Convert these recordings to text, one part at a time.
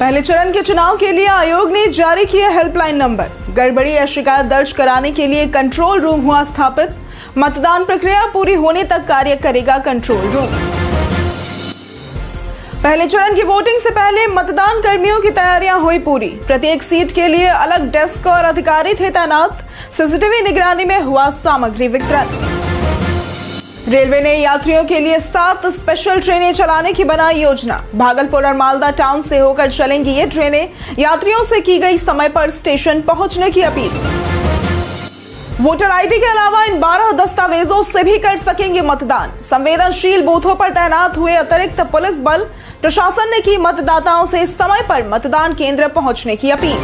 पहले चरण के चुनाव के लिए आयोग ने जारी किया हेल्पलाइन नंबर। गड़बड़ी या शिकायत दर्ज कराने के लिए कंट्रोल रूम हुआ स्थापित। मतदान प्रक्रिया पूरी होने तक कार्य करेगा कंट्रोल रूम। पहले चरण की वोटिंग से पहले मतदान कर्मियों की तैयारियां हुई पूरी। प्रत्येक सीट के लिए अलग डेस्क और अधिकारी थे तैनात। सीसीटीवी निगरानी में हुआ सामग्री वितरण। रेलवे ने यात्रियों के लिए 7 स्पेशल ट्रेनें चलाने की बनाई योजना। भागलपुर और मालदा टाउन से होकर चलेंगी ये ट्रेनें। यात्रियों से की गई समय पर स्टेशन पहुंचने की अपील। वोटर आईडी के अलावा इन 12 दस्तावेजों से भी कर सकेंगे मतदान। संवेदनशील बूथों पर तैनात हुए अतिरिक्त पुलिस बल। प्रशासन ने की मतदाताओं से समय पर मतदान केंद्र पहुंचने की अपील।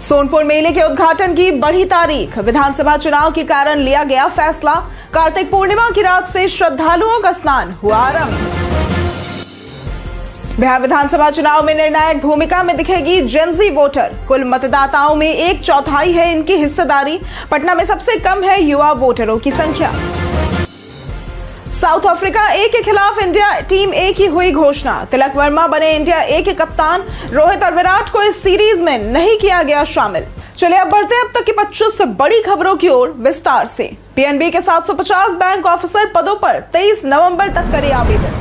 सोनपुर मेले के उद्घाटन की बढ़ी तारीख। विधानसभा चुनाव के कारण लिया गया फैसला। कार्तिक पूर्णिमा की रात से श्रद्धालुओं का स्नान हुआ आरंभ। बिहार विधानसभा चुनाव में निर्णायक भूमिका में दिखेगी जेनजी वोटर। कुल मतदाताओं में 1/4 है इनकी हिस्सेदारी। पटना में सबसे कम है युवा वोटरों की संख्या। साउथ अफ्रीका ए के खिलाफ इंडिया टीम ए की हुई घोषणा। तिलक वर्मा बने इंडिया ए के कप्तान। रोहित और विराट को इस सीरीज में नहीं किया गया शामिल। चलिए अब बढ़ते हैं अब तक की 25 बड़ी खबरों की ओर विस्तार से। पीएनबी के 750 बैंक ऑफिसर पदों पर 23 नवंबर तक करे आवेदन।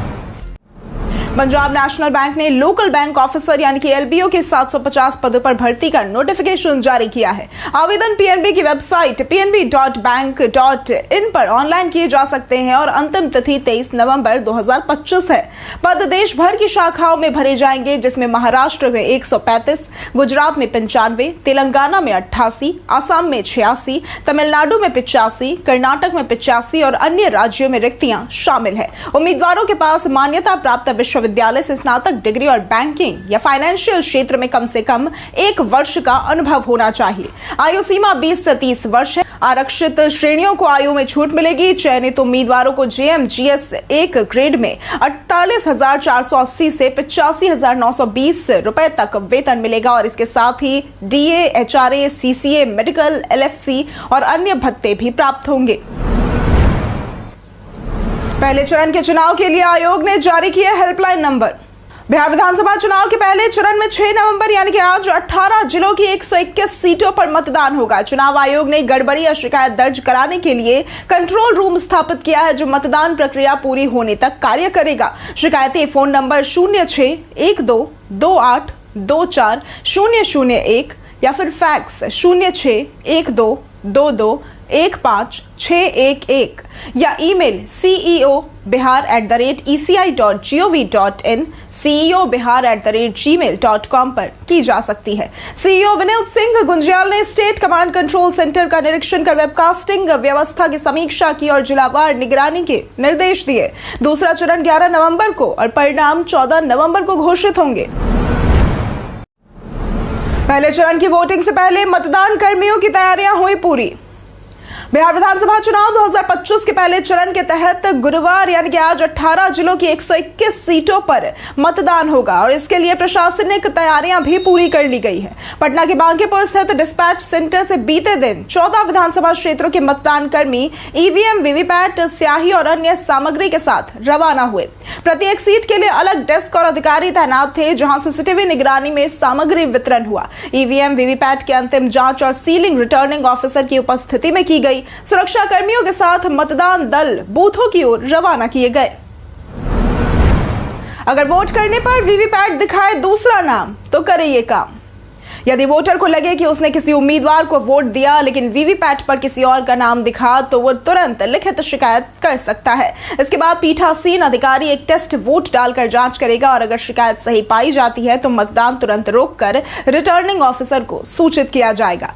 पंजाब नेशनल बैंक ने लोकल बैंक ऑफिसर यानी कि एलबीओ के 750 पदों पर भर्ती का नोटिफिकेशन जारी किया है। आवेदन पीएनबी की वेबसाइट pnb.bank.in पर ऑनलाइन किए जा सकते हैं और अंतिम तिथि 23 नवंबर 2025 है। पद देश भर की शाखाओं में भरे जाएंगे, जिसमें महाराष्ट्र में 135, गुजरात में 95, तेलंगाना में 88, असम में 86, तमिलनाडु में 85, कर्नाटक में 85 और अन्य राज्यों में रिक्तियां शामिल है। उम्मीदवारों के पास मान्यता प्राप्त विश्वविद्यालय से स्नातक डिग्री और बैंकिंग या फाइनेंशियल क्षेत्र में कम से कम 1 वर्ष का अनुभव होना चाहिए। आयु सीमा 20 से 30 वर्ष है। आरक्षित श्रेणियों को आयु में छूट मिलेगी। चयनित उम्मीदवारों को जेएमजीएस 1 ग्रेड में 48,480 से 85,920 रुपए तक वेतन मिलेगा और इसके साथ ही DA, HRA, CCA, medical, LFC और अन्य भत्ते भी प्राप्त होंगे। पहले चरण के चुनाव के लिए आयोग ने जारी किया हेल्पलाइन नंबर। बिहार विधानसभा चुनाव के पहले चरण में 6 नवंबर यानी कि आज 18 जिलों की 121 सीटों पर मतदान होगा। चुनाव आयोग ने गड़बड़ी या शिकायत दर्ज कराने के लिए कंट्रोल रूम स्थापित किया है, जो मतदान प्रक्रिया पूरी होने तक कार्य करेगा। शिकायतें फोन नंबर 0612824001 या फिर फैक्स 0612221561 या ईमेल ceo@eci.gov.in ceo@gmail.com पर की जा सकती है। सीईओ विनोद सिंह गुंजियाल ने स्टेट कमांड कंट्रोल सेंटर का निरीक्षण कर वेबकास्टिंग व्यवस्था की समीक्षा की और जिलावार निगरानी के निर्देश दिए। दूसरा चरण 11 नवंबर को और परिणाम 14 नवंबर को घोषित होंगे। पहले चरण की वोटिंग से पहले मतदान कर्मियों की तैयारियां हुई पूरी। बिहार विधानसभा चुनाव 2025 के पहले चरण के तहत गुरुवार यानी कि आज 18 जिलों की 121 सीटों पर मतदान होगा और इसके लिए प्रशासनिक तैयारियां भी पूरी कर ली गई है। पटना के बांकीपुर स्थित डिस्पैच सेंटर से बीते दिन 14 विधानसभा क्षेत्रों के मतदान कर्मी ईवीएम, वीवीपैट, स्याही और अन्य सामग्री के साथ रवाना हुए। प्रत्येक सीट के लिए अलग डेस्क और अधिकारी तैनात थे, जहां सीसीटीवी निगरानी में सामग्री वितरण हुआ। ईवीएम, वीवीपैट की अंतिम जांच और सीलिंग रिटर्निंग ऑफिसर की उपस्थिति में की गई। सुरक्षा कर्मियों के साथ मतदान दल बूथों की ओर रवाना किए गए। अगर वोट करने पर वीवीपैट दिखाए दूसरा नाम तो करे ये काम। यदि वोटर को लगे कि उसने किसी उम्मीदवार को वोट दिया लेकिन वीवीपैट पर किसी और का नाम दिखा, तो वो तुरंत लिखित शिकायत कर सकता है। इसके बाद पीठासीन अधिकारी एक टेस्ट वोट डालकर जांच करेगा और अगर शिकायत सही पाई जाती है तो मतदान तुरंत रोककर रिटर्निंग ऑफिसर को सूचित किया जाएगा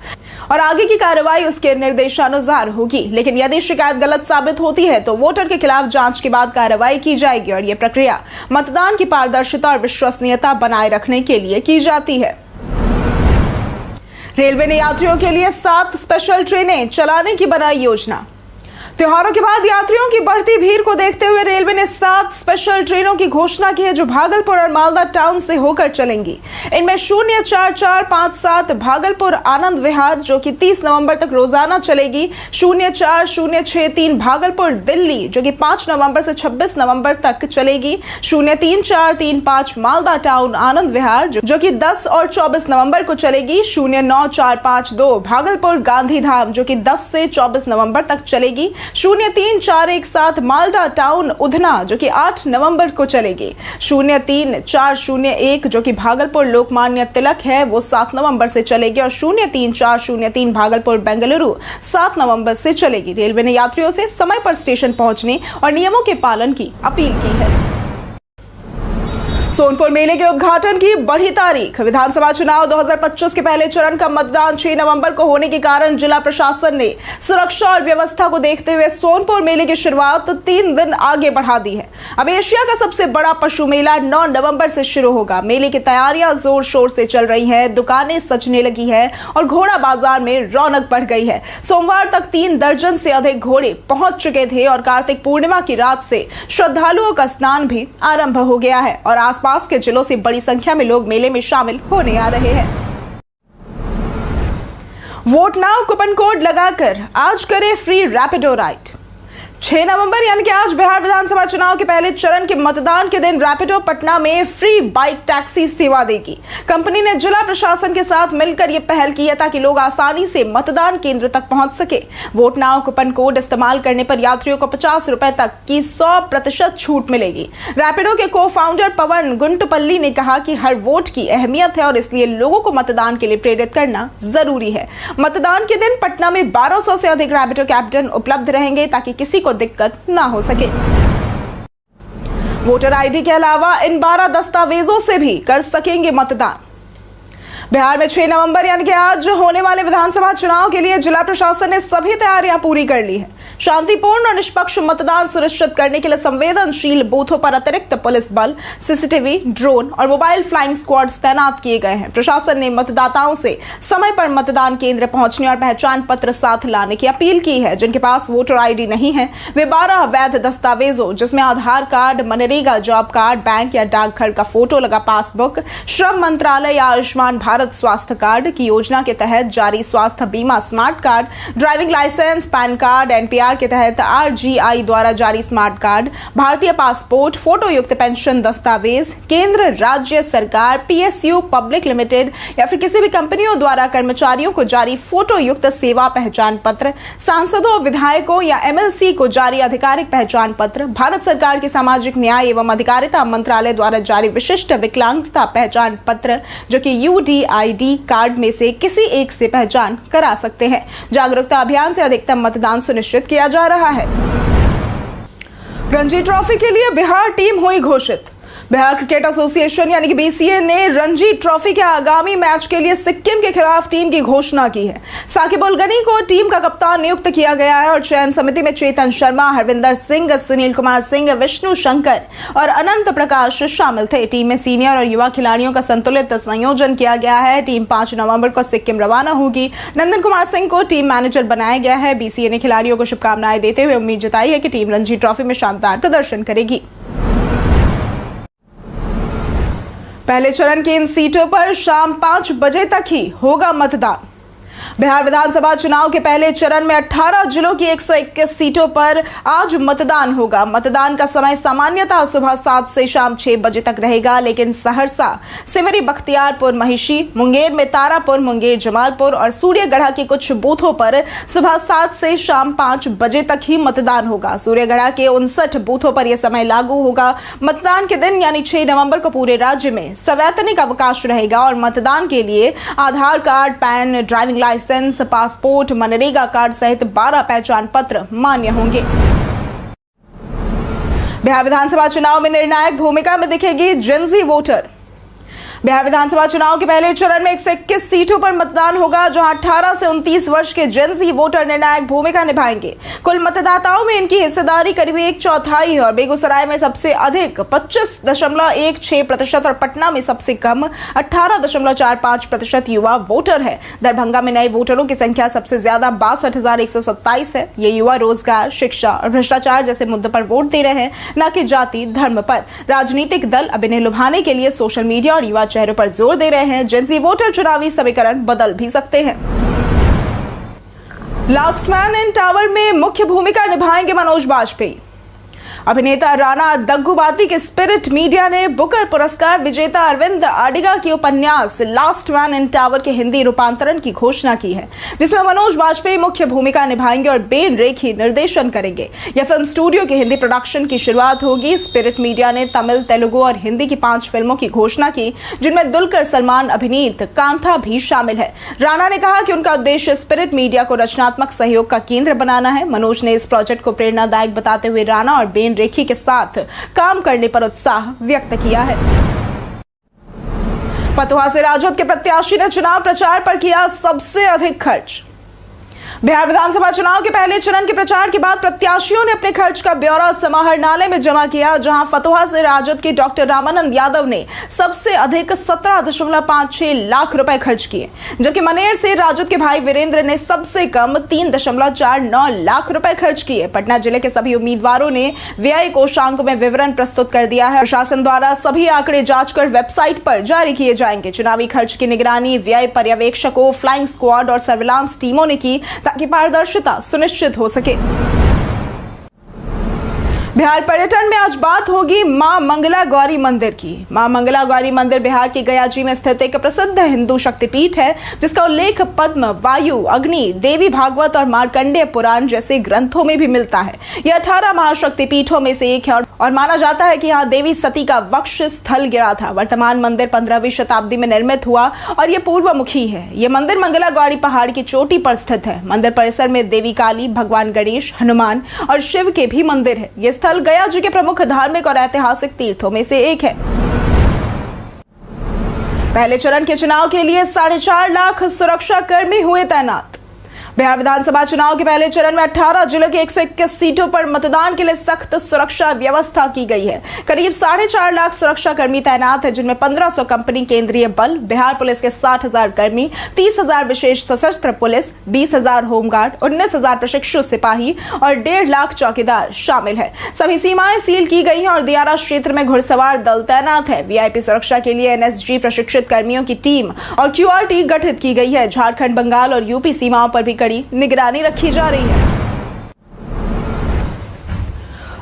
और आगे की कार्रवाई उसके निर्देशानुसार होगी। लेकिन यदि शिकायत गलत साबित होती है तो वोटर के खिलाफ जांच के बाद कार्रवाई की जाएगी और यह प्रक्रिया मतदान की पारदर्शिता और विश्वसनीयता बनाए रखने के लिए की जाती है। रेलवे ने यात्रियों के लिए 7 स्पेशल ट्रेनें चलाने की बनाई योजना। त्योहारों के बाद यात्रियों की बढ़ती भीड़ को देखते हुए रेलवे ने 7 स्पेशल ट्रेनों की घोषणा की है जो भागलपुर और मालदा टाउन से होकर चलेंगी। इनमें 04457 भागलपुर आनंद विहार जो कि 30 नवंबर तक रोजाना चलेगी, 04063 भागलपुर दिल्ली जो कि 5 नवंबर से 26 नवंबर तक चलेगी, 03435 मालदा टाउन आनंद विहार जो कि 10 और 24 नवंबर को चलेगी, 09452 भागलपुर गांधीधाम जो कि 10 से 24 नवंबर तक चलेगी, 03417 मालदा टाउन उधना जो कि 8 नवंबर को चलेगी, 03401 जो कि भागलपुर लोकमान्य तिलक है वो 7 नवंबर से चलेगी और 03403 भागलपुर बेंगलुरु 7 नवंबर से चलेगी। रेलवे ने यात्रियों से समय पर स्टेशन पहुंचने और नियमों के पालन की अपील की है। सोनपुर मेले के उद्घाटन की बढ़ी तारीख। विधानसभा चुनाव 2025 के पहले चरण का मतदान 6 नवंबर को होने के कारण जिला प्रशासन ने सुरक्षा और व्यवस्था को देखते हुए सोनपुर मेले की शुरुआत 3 दिन आगे बढ़ा दी है। अब एशिया का सबसे बड़ा पशु मेला 9 नवंबर से शुरू होगा। मेले की तैयारियां जोर शोर से चल रही हैं, दुकानें सजने लगी है और घोड़ा बाजार में रौनक बढ़ गई है। सोमवार तक 3 दर्जन से अधिक घोड़े पहुंच चुके थे और कार्तिक पूर्णिमा की रात से श्रद्धालुओं का स्नान भी आरंभ हो गया है और आसपास के जिलों से बड़ी संख्या में लोग मेले में शामिल होने आ रहे हैं। वोट नाउ कूपन कोड लगाकर आज करें फ्री रैपिडो राइड। 6 नवंबर यानी कि आज बिहार विधानसभा चुनाव के पहले चरण के मतदान के दिन रैपिडो पटना में फ्री बाइक टैक्सी सेवा देगी। कंपनी ने जिला प्रशासन के साथ मिलकर यह पहल की है ताकि लोग आसानी से मतदान केंद्र तक पहुंच सके। वोट नाउ कूपन कोड इस्तेमाल करने पर यात्रियों को 50 रुपए तक की 100% छूट मिलेगी। रैपिडो के को फाउंडर पवन गुंटुपल्ली ने कहा कि हर वोट की अहमियत है और इसलिए लोगों को मतदान के लिए प्रेरित करना जरूरी है। मतदान के दिन पटना में 1200 से अधिक रैपिडो कैप्टन उपलब्ध रहेंगे ताकि किसी को दिक्कत ना हो सके। वोटर आईडी के अलावा इन 12 दस्तावेजों से भी कर सकेंगे मतदान। बिहार में 6 नवंबर यानी कि आज होने वाले विधानसभा चुनाव के लिए जिला प्रशासन ने सभी तैयारियां पूरी कर ली हैं। शांतिपूर्ण और निष्पक्ष मतदान सुनिश्चित करने के लिए संवेदनशील बूथों पर अतिरिक्त पुलिस बल, सीसीटीवी, ड्रोन और मोबाइल फ्लाइंग स्क्वाड तैनात किए गए हैं। प्रशासन ने मतदाताओं से समय पर मतदान केंद्र पहुंचने और पहचान पत्र साथ लाने की अपील की है। जिनके पास वोटर आईडी नहीं है वे 12 वैध दस्तावेजों जिसमें Aadhaar card, MNREGA job card, bank या डाकघर का फोटो लगा पासबुक, श्रम मंत्रालय या आयुष्मान भारत स्वास्थ्य कार्ड की योजना के तहत जारी स्वास्थ्य बीमा smart card, driving licence, PAN card, NPR के तहत आरजीआई द्वारा जारी स्मार्ट कार्ड, भारतीय पासपोर्ट, फोटो युक्त पेंशन दस्तावेज, केंद्र राज्य सरकार, पीएसयू पब्लिक लिमिटेड या फिर किसी भी कंपनियों द्वारा कर्मचारियों को जारी फोटो युक्त सेवा पहचान पत्र, सांसदों, विधायकों या एमएलसी को जारी आधिकारिक पहचान पत्र, भारत सरकार के सामाजिक न्याय एवं अधिकारिता मंत्रालय द्वारा जारी विशिष्ट विकलांगता पहचान पत्र जो कि यूडीआईडी कार्ड में से किसी एक से पहचान करा सकते हैं। जागरूकता अभियान से अधिकतम मतदान सुनिश्चित किया जा रहा है। रणजी ट्रॉफी के लिए बिहार टीम हुई घोषित। बिहार क्रिकेट एसोसिएशन यानी कि बीसीए ने रणजी ट्रॉफी के आगामी मैच के लिए सिक्किम के खिलाफ टीम की घोषणा की है। साकिब उल गनी को टीम का कप्तान नियुक्त किया गया है और चयन समिति में चेतन शर्मा, हरविंदर सिंह, सुनील कुमार सिंह, विष्णु शंकर और अनंत प्रकाश शामिल थे। टीम में सीनियर और युवा खिलाड़ियों का संतुलित संयोजन किया गया है। टीम 5 नवंबर को सिक्किम रवाना होगी। नंदन कुमार सिंह को टीम मैनेजर बनाया गया है। बीसीए ने खिलाड़ियों को शुभकामनाएं देते हुए उम्मीद जताई है कि टीम रणजी ट्रॉफी में शानदार प्रदर्शन करेगी। पहले चरण की इन सीटों पर शाम 5 बजे तक ही होगा मतदान। बिहार विधानसभा चुनाव के पहले चरण में 18 जिलों की 121 सीटों पर आज मतदान होगा। मतदान का समय सामान्यतः सुबह 7 से शाम 6 बजे तक रहेगा, लेकिन सहरसा, सिमरी, बख्तियारपुर, महिषी, मुंगेर में तारापुर, मुंगेर, जमालपुर और सूर्यगढ़ा के कुछ बूथों पर सुबह 7 से शाम 5 बजे तक ही मतदान होगा। सूर्यगढ़ा के 59 बूथों पर यह समय लागू होगा। मतदान के दिन यानी 6 नवंबर को पूरे राज्य में सवैतनिक अवकाश रहेगा और मतदान के लिए Aadhaar card, PAN, driving licence, passport, MNREGA card सहित 12 पहचान पत्र मान्य होंगे। बिहार विधानसभा चुनाव में निर्णायक भूमिका में दिखेगी जेनजी वोटर। बिहार विधानसभा चुनाव के पहले चरण में 121 सीटों पर मतदान होगा, जहां 18 से 29 वर्ष के जेनजी वोटर निर्णायक भूमिका निभाएंगे। कुल मतदाताओं में इनकी हिस्सेदारी करीब 1/4 है और बेगूसराय में सबसे अधिक 25.16% और पटना में सबसे कम 18.45% युवा वोटर है। दरभंगा में नए वोटरों की संख्या सबसे ज्यादा 62,127 है। ये युवा रोजगार, शिक्षा और भ्रष्टाचार जैसे मुद्दों पर वोट दे रहे हैं, न कि जाति धर्म पर। राजनीतिक दल अब इन्हें लुभाने के लिए सोशल मीडिया और युवा चेहरों पर जोर दे रहे हैं। जेनजी वोटर चुनावी समीकरण बदल भी सकते हैं। लास्ट मैन इन टावर में मुख्य भूमिका निभाएंगे मनोज बाजपेयी। अभिनेता राणा दग्गुबाती के स्पिरिट मीडिया ने बुकर पुरस्कार विजेता अरविंद अडिगा के उपन्यास लास्ट मैन इन टावर के हिंदी रूपांतरण की घोषणा की है, जिसमें मनोज बाजपेयी मुख्य भूमिका निभाएंगे और बेन रेखी निर्देशन करेंगे। यह फिल्म स्टूडियो के हिंदी प्रोडक्शन की शुरुआत होगी। स्पिरिट मीडिया ने तमिल, तेलुगु और हिंदी की 5 फिल्मों की घोषणा की, जिनमें दुलकर सलमान अभिनीत कांथा भी शामिल है। राणा ने कहा कि उनका उद्देश्य स्पिरिट मीडिया को रचनात्मक सहयोग का केंद्र बनाना है। मनोज ने इस प्रोजेक्ट को प्रेरणादायक बताते हुए राणा और बेन रेखी के साथ काम करने पर उत्साह व्यक्त किया है। फतुहा से राजद के प्रत्याशी ने चुनाव प्रचार पर किया सबसे अधिक खर्च। बिहार विधानसभा चुनाव के पहले चरण के प्रचार के बाद प्रत्याशियों ने अपने खर्च का ब्यौरा समाहरणालय में जमा किया, जहां फतुहा से राजद के डॉक्टर रामानंद यादव ने सबसे अधिक 17.56 लाख रुपए खर्च किए, जबकि मनेर से राजद के भाई वीरेंद्र ने सबसे कम 3.49 लाख रुपए खर्च किए। पटना जिले के सभी उम्मीदवारों ने व्यय कोषांक में विवरण प्रस्तुत कर दिया है। प्रशासन द्वारा सभी आंकड़े जांचकर वेबसाइट पर जारी किए जाएंगे। चुनावी खर्च की निगरानी व्यय पर्यवेक्षकों, फ्लाइंग स्क्वाड और सर्विलांस टीमों ने की, ताकि पारदर्शिता सुनिश्चित हो सके। बिहार पर्यटन में आज बात होगी मां मंगला गौरी मंदिर की। मां मंगला गौरी मंदिर बिहार के गयाजी में स्थित एक प्रसिद्ध हिंदू शक्तिपीठ है, जिसका उल्लेख पद्म, वायु, अग्नि, देवी भागवत और मार्कंडेय पुराण जैसे ग्रंथों में भी मिलता है। यह 18 महाशक्तिपीठों में से एक है और माना जाता है कि यहाँ देवी सती का वक्ष स्थल गिरा था। वर्तमान मंदिर 15वीं शताब्दी में निर्मित हुआ और यह पूर्वमुखी है। यह मंदिर मंगला गौरी पहाड़ की चोटी पर स्थित है। मंदिर परिसर में देवी काली, भगवान गणेश, हनुमान और शिव के भी मंदिर है। यह स्थल गया जी के प्रमुख धार्मिक और ऐतिहासिक तीर्थों में से एक है। पहले चरण के चुनाव के लिए 4.5 लाख सुरक्षा कर्मी हुए तैनात। बिहार विधानसभा चुनाव के पहले चरण में 18 जिलों के 121 सीटों पर मतदान के लिए सख्त सुरक्षा व्यवस्था की गई है। करीब 4.5 लाख सुरक्षा कर्मी तैनात है, जिनमें 1500 कंपनी केंद्रीय बल, बिहार पुलिस के 60,000 कर्मी, 30,000 विशेष सशस्त्र पुलिस, 20,000 होमगार्ड, 19,000 प्रशिक्षु सिपाही और 1.5 लाख चौकीदार शामिल है। सभी सीमाएं सील की गई हैं और दियारा क्षेत्र में घुड़सवार दल तैनात है। वीआईपी सुरक्षा के लिए एनएसजी प्रशिक्षित कर्मियों की टीम और क्यूआरटी गठित की गई है। झारखंड, बंगाल और यूपी सीमाओं पर भी कड़ी निगरानी रखी जा रही है।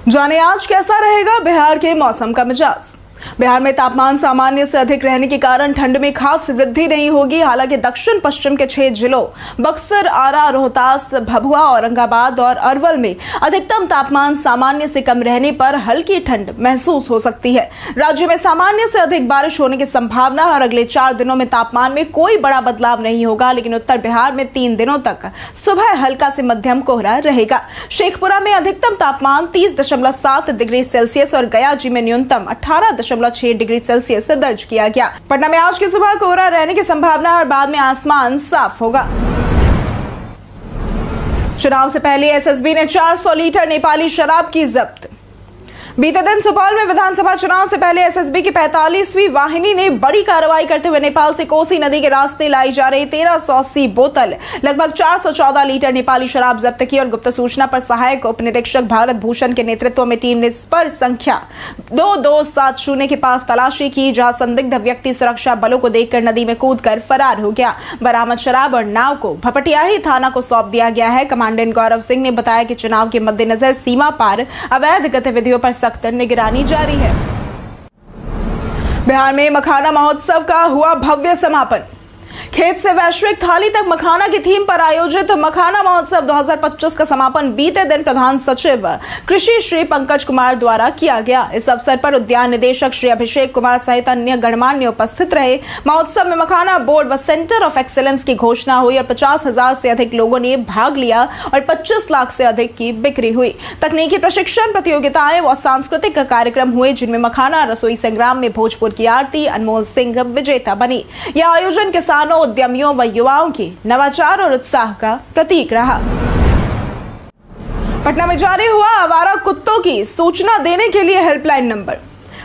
जाने आज कैसा रहेगा बिहार के मौसम का मिजाज। बिहार में तापमान सामान्य से अधिक रहने के कारण ठंड में खास वृद्धि नहीं होगी। हालांकि दक्षिण पश्चिम के 6 जिलों बक्सर, आरा, रोहतास, भभुआ, औरंगाबाद और अरवल में अधिकतम तापमान सामान्य से कम रहने पर हल्की ठंड महसूस हो सकती है। राज्य में सामान्य से अधिक बारिश होने की संभावना है और अगले 4 दिनों में तापमान में कोई बड़ा बदलाव नहीं होगा, लेकिन उत्तर बिहार में 3 दिनों तक सुबह हल्का से मध्यम कोहरा रहेगा। शेखपुरा में अधिकतम तापमान 30.7 डिग्री सेल्सियस और गयाजी में न्यूनतम 18.6 डिग्री सेल्सियस दर्ज किया गया। पटना में आज की सुबह कोहरा रहने की संभावना है और बाद में आसमान साफ होगा। चुनाव से पहले एसएसबी ने 400 लीटर नेपाली शराब की जब्त। बीते दिन सुपौल में विधानसभा चुनाव से पहले एसएसबी की 45वीं वाहिनी ने बड़ी कार्रवाई करते हुए नेपाल से कोसी नदी के रास्ते लाई जा रही 1380 बोतल लगभग 414 लीटर नेपाली शराब जब्त की और गुप्त सूचना पर सहायक उप निरीक्षक भारत भूषण के नेतृत्व में टीम ने स्पर संख्या 2270 के पास तलाशी की, जहां संदिग्ध व्यक्ति सुरक्षा बलों को देखकर नदी में कूदकर फरार हो गया। बरामद शराब और नाव को भपटियाही थाना को सौंप दिया गया है। कमांडेंट गौरव सिंह ने बताया कि चुनाव के मद्देनजर सीमा पार अवैध गतिविधियों पर सख्त निगरानी जारी है। बिहार में मखाना महोत्सव का हुआ भव्य समापन। खेत से वैश्विक थाली तक मखाना की थीम पर आयोजित मखाना महोत्सव 2025 का समापन बीते दिन प्रधान सचिव कृषि श्री पंकज कुमार द्वारा किया गया। इस अवसर पर उद्यान निदेशक श्री अभिषेक कुमार सहित अन्य गणमान्य उपस्थित रहे। महोत्सव में मखाना बोर्ड व सेंटर ऑफ एक्सीलेंस की घोषणा हुई और 50,000 से अधिक लोगों ने भाग लिया और 25 लाख से अधिक की बिक्री हुई। तकनीकी प्रशिक्षण प्रतियोगिताएं व सांस्कृतिक कार्यक्रम हुए, जिनमें मखाना रसोई संग्राम में भोजपुर की आरती अनमोल सिंह विजेता बनी। यह आयोजन किसानों, उद्यमियों व युवाओं की नवाचार और उत्साह का प्रतीक रहा। पटना में जारी हुआ आवारा कुत्तों की सूचना देने के लिए हेल्पलाइन नंबर।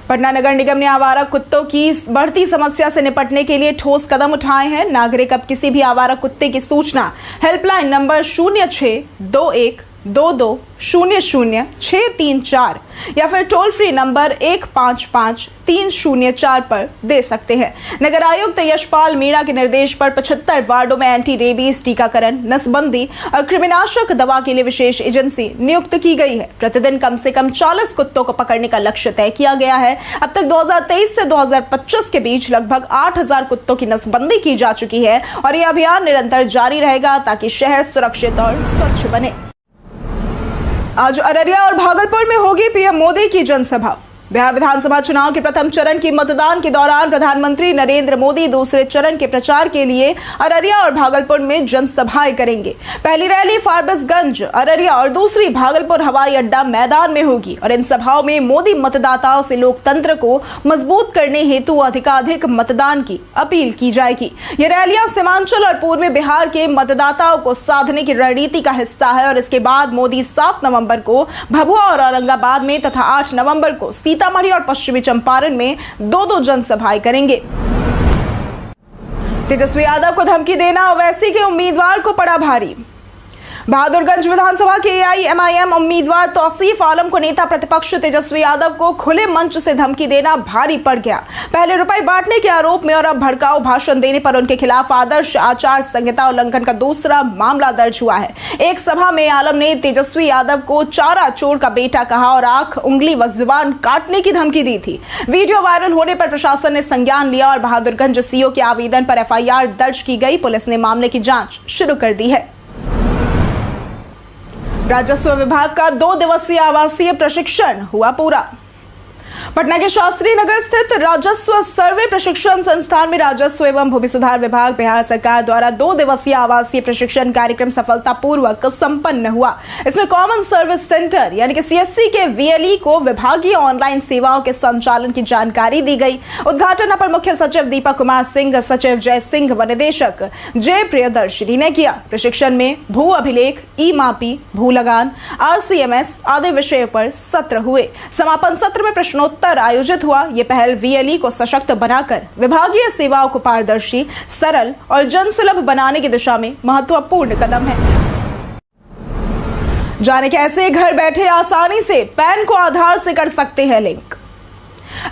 पटना नगर निगम ने आवारा कुत्तों की बढ़ती समस्या से निपटने के लिए ठोस कदम उठाए हैं। नागरिक अब किसी भी आवारा कुत्ते की सूचना हेल्पलाइन नंबर 062122000634 या फिर टोल फ्री नंबर 155304 पर दे सकते हैं। नगर आयुक्त यशपाल मीणा के निर्देश पर 75 वार्डों में एंटी रेबीज टीकाकरण, नसबंदी और कृमिनाशक दवा के लिए विशेष एजेंसी नियुक्त की गई है। प्रतिदिन कम से कम 40 कुत्तों को पकड़ने का लक्ष्य तय किया गया है। अब तक 2023 से 2025 के बीच लगभग 8,000 कुत्तों की नसबंदी की जा चुकी है और यह अभियान निरंतर जारी रहेगा ताकि शहर सुरक्षित और स्वच्छ बने। आज अररिया और भागलपुर में होगी पीएम मोदी की जनसभा। बिहार विधानसभा चुनाव के प्रथम चरण की मतदान के दौरान प्रधानमंत्री नरेंद्र मोदी दूसरे चरण के प्रचार के लिए अररिया और भागलपुर में जनसभाएं करेंगे। पहली रैली फारबिसगंज, अररिया और दूसरी भागलपुर हवाई अड्डा मैदान में होगी और इन सभाओं में मोदी मतदाताओं से लोकतंत्र को मजबूत करने हेतु अधिकाधिक मतदान की अपील की जाएगी। ये रैलियां सीमांचल और पूर्वी बिहार के मतदाताओं को साधने की रणनीति का हिस्सा है और इसके बाद मोदी 7 नवंबर को भभुआ और औरंगाबाद में तथा 8 नवंबर को सीतामढ़ी और पश्चिमी चंपारण में 2-2 जनसभाएं करेंगे। तेजस्वी यादव को धमकी देना ओवैसी के उम्मीदवार को पड़ा भारी। बहादुरगंज विधानसभा के एआईएमआईएम उम्मीदवार तौसीफ आलम को नेता प्रतिपक्ष तेजस्वी यादव को खुले मंच से धमकी देना भारी पड़ गया। पहले रुपए बांटने के आरोप में और अब भड़काऊ भाषण देने पर उनके खिलाफ आदर्श आचार संहिता उल्लंघन का दूसरा मामला दर्ज हुआ है। एक सभा में आलम ने तेजस्वी यादव को चारा चोर का बेटा कहा और आंख, उंगली व जुबान काटने की धमकी दी थी। वीडियो वायरल होने पर प्रशासन ने संज्ञान लिया और बहादुरगंज सीओ के आवेदन पर एफआईआर दर्ज की गई। पुलिस ने मामले की जांच शुरू कर दी है। राजस्व विभाग का 2 दिवसीय आवासीय प्रशिक्षण हुआ पूरा। पटना के शास्त्री नगर स्थित राजस्व सर्वे प्रशिक्षण संस्थान में राजस्व एवं भूमि सुधार विभाग बिहार सरकार द्वारा 2 दिवसीय आवासीय प्रशिक्षण कार्यक्रम सफलतापूर्वक संपन्न हुआ। इसमें कॉमन सर्विस सेंटर यानी कि सीएससी के वीएलई को विभागीय ऑनलाइन सेवाओं के संचालन की जानकारी दी गई। उद्घाटन अपर मुख्य सचिव दीपक कुमार सिंह, सचिव जय सिंह व निदेशक जय प्रियदर्शिनी ने किया। प्रशिक्षण में भू अभिलेख, ई मापी, भू लगान, आरसीएमएस आदि विषय पर सत्र हुए। समापन सत्र में प्रश्नोत्तर आयोजित हुआ। यह पहल वीएलई को सशक्त बनाकर विभागीय सेवाओं को पारदर्शी, सरल और जनसुलभ बनाने की दिशा में महत्वपूर्ण कदम है। जाने कैसे घर बैठे आसानी से पैन को आधार से कर सकते हैं लिंक।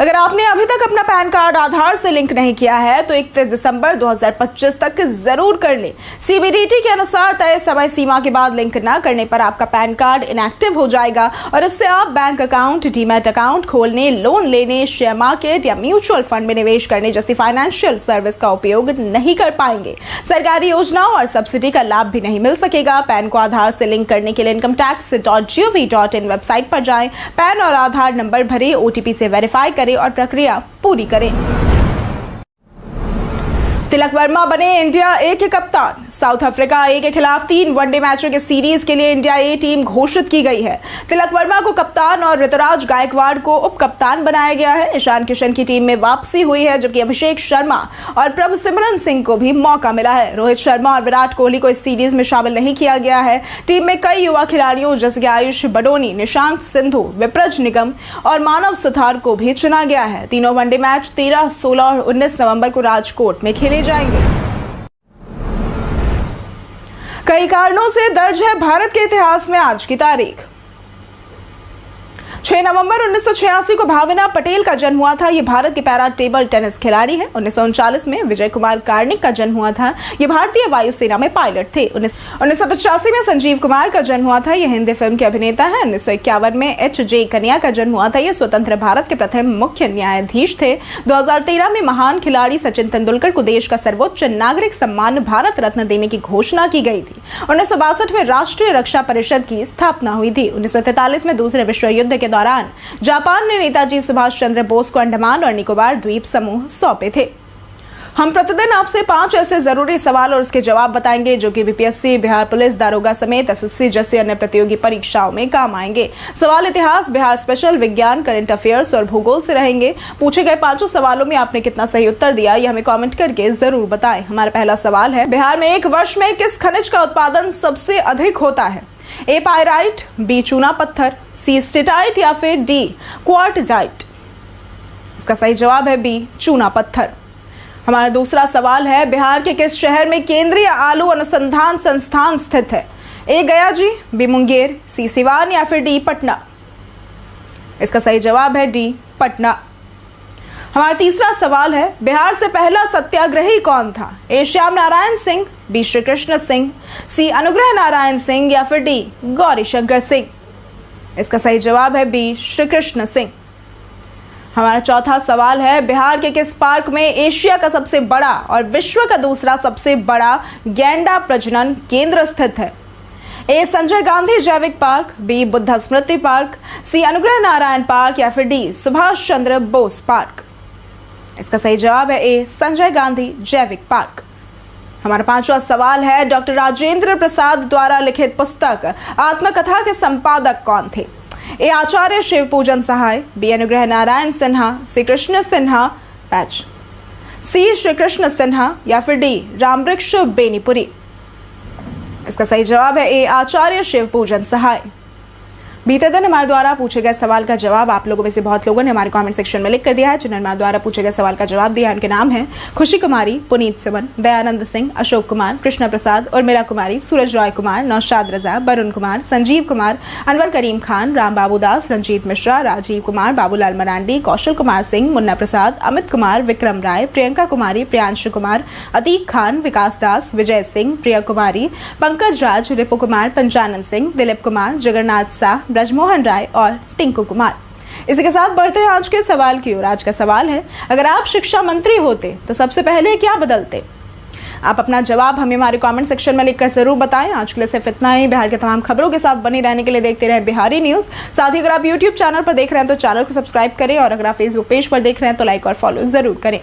अगर आपने अभी तक अपना पैन कार्ड आधार से लिंक नहीं किया है तो 31 दिसंबर 2025 तक जरूर कर ले। सीबीडीटी के अनुसार तय समय सीमा के बाद लिंक न करने पर आपका पैन कार्ड इनएक्टिव हो जाएगा और इससे आप बैंक अकाउंट, डीमैट अकाउंट खोलने, लोन लेने, शेयर मार्केट या म्यूचुअल फंड में निवेश करने जैसी फाइनेंशियल सर्विस का उपयोग नहीं कर पाएंगे। सरकारी योजनाओं और सब्सिडी का लाभ भी नहीं मिल सकेगा। पैन को आधार से लिंक करने के लिए incometax.gov.in वेबसाइट पर जाएं, पैन और आधार नंबर भरें, ओटीपी से वेरीफाई करें और प्रक्रिया पूरी करें। तिलक वर्मा बने इंडिया ए के कप्तान। साउथ अफ्रीका ए के खिलाफ 3 वनडे मैचों के सीरीज के लिए इंडिया ए टीम घोषित की गई है। तिलक वर्मा को कप्तान और ऋतुराज गायकवाड़ को उप कप्तान बनाया गया है। ईशान किशन की टीम में वापसी हुई है, जबकि अभिषेक शर्मा और प्रभसिमरन सिंह को भी मौका मिला है। रोहित शर्मा और विराट कोहली को इस सीरीज में शामिल नहीं किया गया है। टीम में कई युवा खिलाड़ियों जैसे कि आयुष बडोनी, निशांत सिंधु, विप्रज निगम और मानव सुथार को भी चुना गया है। तीनों वनडे मैच 13, 16 और 19 नवंबर को राजकोट में खेले जाएंगे। कई कारणों से दर्ज है भारत के इतिहास में आज की तारीख। 6 नवंबर 1986 को भावना पटेल का जन्म हुआ था। ये भारत के पैरा टेबल टेनिस खिलाड़ी हैं। 1939 में विजय कुमार कार्णिक का जन्म हुआ था। ये भारतीय वायुसेना में पायलट थे। 1985 में संजीव कुमार का जन्म हुआ था। ये हिंदी फिल्म के अभिनेता हैं। 1951 में एच.जे. कन्या का जन्म हुआ था। ये स्वतंत्र भारत के प्रथम मुख्य न्यायाधीश थे। 2013 में महान खिलाड़ी सचिन तेंदुलकर को देश का सर्वोच्च नागरिक सम्मान भारत रत्न देने की घोषणा की गई थी। 1962 में राष्ट्रीय रक्षा परिषद की स्थापना हुई थी। 1943 में दूसरे विश्व युद्ध के दौरान जापान ने नेताजी सुभाष चंद्र बोस को अंडमान और निकोबार द्वीप समूह सौंपे थे। हम प्रतिदिन आपसे 5 ऐसे जरूरी सवाल और उसके जवाब बताएंगे जो कि बीपीएससी, बिहार पुलिस दारोगा समेत एसएससी जैसे अन्य प्रतियोगी परीक्षाओं में काम आएंगे। सवाल इतिहास, बिहार स्पेशल, विज्ञान, करंट अफेयर्स और भूगोल से रहेंगे। पूछे गए 5 सवालों में आपने कितना सही उत्तर दिया ये हमें कमेंट करके जरूर बताएं। हमारा पहला सवाल है, बिहार में एक वर्ष में किस खनिज का उत्पादन सबसे अधिक होता है? ए पायराइट, बी चूना पत्थर, सी स्टेटाइट या फिर डी क्वार्टजाइट? इसका सही जवाब है बी चूना पत्थर। हमारा दूसरा सवाल है, बिहार के किस शहर में केंद्रीय आलू अनुसंधान संस्थान स्थित है? ए गया जी, बी मुंगेर, सी सिवान या फिर डी पटना? इसका सही जवाब है डी पटना। हमारा तीसरा सवाल है, बिहार से पहला सत्याग्रही कौन था? ए श्याम नारायण सिंह, बी श्री कृष्ण सिंह, सी अनुग्रह नारायण सिंह या फिर डी गौरी शंकर सिंह? इसका सही जवाब है बी श्री कृष्ण सिंह। हमारा चौथा सवाल है, बिहार के किस पार्क में एशिया का सबसे बड़ा और विश्व का दूसरा सबसे बड़ा गैंडा प्रजनन केंद्र स्थित है? ए संजय गांधी जैविक पार्क, बी बुद्ध स्मृति पार्क, सी अनुग्रह नारायण पार्क या फिर डी सुभाष चंद्र बोस पार्क? इसका सही जवाब है ए संजय गांधी जैविक पार्क। हमारा पांचवा सवाल है, डॉक्टर राजेंद्र प्रसाद द्वारा लिखित पुस्तक आत्मकथा के संपादक कौन थे? ए आचार्य शिव पूजन सहाय, बी अनुग्रह नारायण सिन्हा, सी कृष्ण सिन्हा पैच, सी श्री कृष्ण सिन्हा या फिर डी रामवृक्ष बेनीपुरी? इसका सही जवाब है ए आचार्य शिव पूजन सहाय। बीते दिन हमारे द्वारा पूछे गए सवाल का जवाब आप लोगों में से बहुत लोगों ने हमारे कमेंट सेक्शन में लिख कर दिया है। जिन्होंने हमारे द्वारा पूछे गए सवाल का जवाब दिया, इनके नाम हैं खुशी कुमारी, पुनीत सुमन, दयानंद सिंह, अशोक कुमार, कृष्णा प्रसाद, उर्मिला कुमारी, सूरज रॉय कुमार, नौशाद रजा, वरुण कुमार, संजीव कुमार, अनवर करीम खान, राम बाबू दास, रंजीत मिश्रा, राजीव कुमार, बाबूलाल मरांडी, कौशल कुमार सिंह, मुन्ना प्रसाद, अमित कुमार, विक्रम राय, प्रियंका कुमारी, प्रियांशु कुमार, अतीक खान, विकास दास, विजय सिंह, प्रिया कुमारी, पंकज राज, रिपु कुमार, पंचानंद सिंह, दिलीप कुमार, जगन्नाथ शाह, ब्रजमोहन राय और टिंकू कुमार। इसी के साथ बढ़ते हैं आज के सवाल की ओर। आज का सवाल है, अगर आप शिक्षा मंत्री होते तो सबसे पहले क्या बदलते? आप अपना जवाब हमें हमारे कमेंट सेक्शन में लिखकर जरूर बताएं। आज के लिए सिर्फ इतना ही। बिहार के तमाम खबरों के साथ बने रहने के लिए देखते रहें बिहारी न्यूज। साथ ही अगर आप यूट्यूब चैनल पर देख रहे हैं तो चैनल को सब्सक्राइब करें और अगर आप फेसबुक पेज पर देख रहे हैं तो लाइक और फॉलो जरूर करें।